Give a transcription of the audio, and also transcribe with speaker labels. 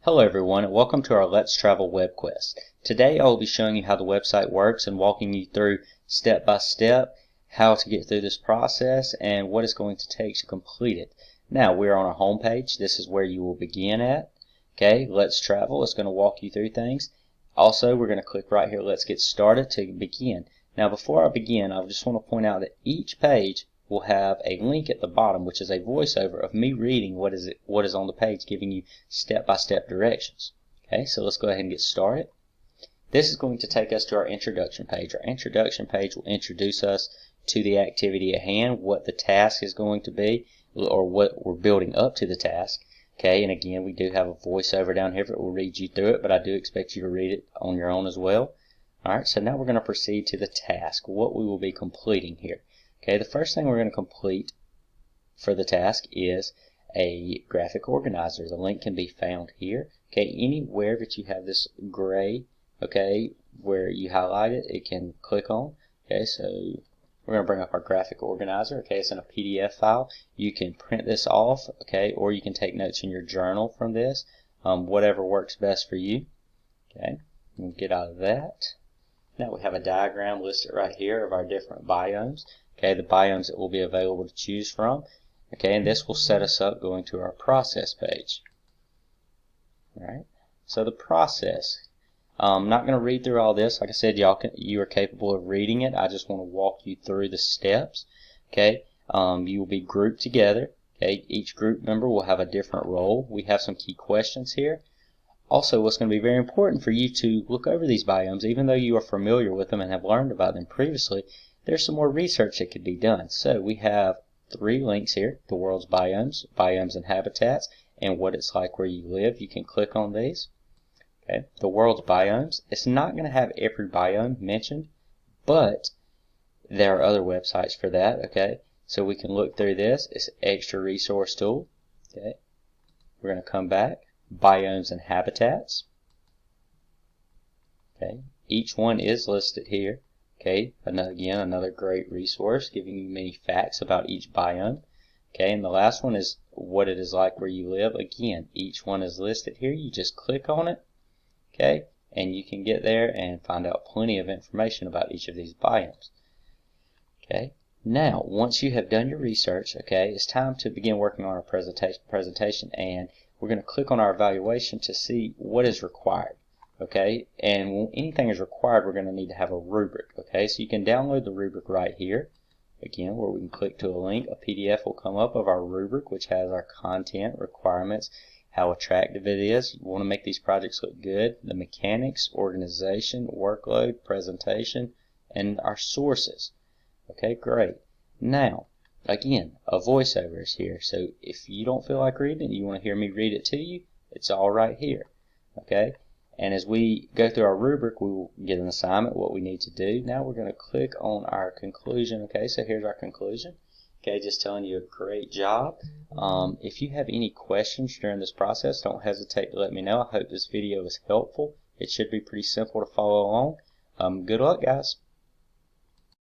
Speaker 1: Hello everyone and welcome to our Let's Travel web quest. Today I will be showing you how the website works and walking you through step by step how to get through this process and what it's going to take to complete it. Now we're on our home page. This is where you will begin at. Okay, Let's Travel is going to walk you through things. Also we're going to click right here, Let's Get Started, to begin. Now before I begin, I just want to point out that each page will have a link at the bottom, which is a voiceover of me reading what is on the page, giving you step-by-step directions. Okay, so let's go ahead and get started. This is going to take us to our introduction page. Our introduction page will introduce us to the activity at hand, what the task is going to be, or what we're building up to the task. Okay, and again, we do have a voiceover down here that will read you through it, but I do expect you to read it on your own as well. Alright, so now we're going to proceed to the task, what we will be completing here. Okay, the first thing we're going to complete for the task is a graphic organizer. The link can be found here. Okay, anywhere that you have this gray, okay, where you highlight it, it can click on. Okay, so we're going to bring up our graphic organizer. Okay, it's in a PDF file. You can print this off, okay, or you can take notes in your journal from this, whatever works best for you. Okay, we'll get out of that. Now we have a diagram listed right here of our different biomes. Okay, the biomes that will be available to choose from. Okay, and this will set us up going to our process page. Alright, so the process. I'm not going to read through all this. Like I said, you are capable of reading it. I just want to walk you through the steps. Okay, you will be grouped together. Okay, each group member will have a different role. We have some key questions here. Also, what's going to be very important for you to look over these biomes, even though you are familiar with them and have learned about them previously, there's some more research that could be done. So we have 3 links here: the world's biomes, biomes and habitats, and what it's like where you live. You can click on these. Okay, the world's biomes. It's not going to have every biome mentioned, but there are other websites for that. Okay, so we can look through this. It's an extra resource tool. Okay, we're going to come back. Biomes and habitats. Okay, each one is listed here. Okay, again, another great resource giving you many facts about each biome. Okay, and the last one is what it is like where you live. Again, each one is listed here. You just click on it, okay, and you can get there and find out plenty of information about each of these biomes. Okay, now once you have done your research, okay, it's time to begin working on our presentation, and we're going to click on our evaluation to see what is required. Okay, and when anything is required, we're going to need to have a rubric. Okay, so you can download the rubric right here. Again, where we can click to a link, a PDF will come up of our rubric, which has our content, requirements, how attractive it is. You want to make these projects look good, the mechanics, organization, workload, presentation, and our sources. Okay, great. Now, again, a voiceover is here, so if you don't feel like reading it, you want to hear me read it to you, it's all right here. Okay, and as we go through our rubric, we will get an assignment, what we need to do. Now we're going to click on our conclusion. Okay, so here's our conclusion. Okay, just telling you a great job. If you have any questions during this process, don't hesitate to let me know. I hope this video was helpful. It should be pretty simple to follow along. Good luck, guys.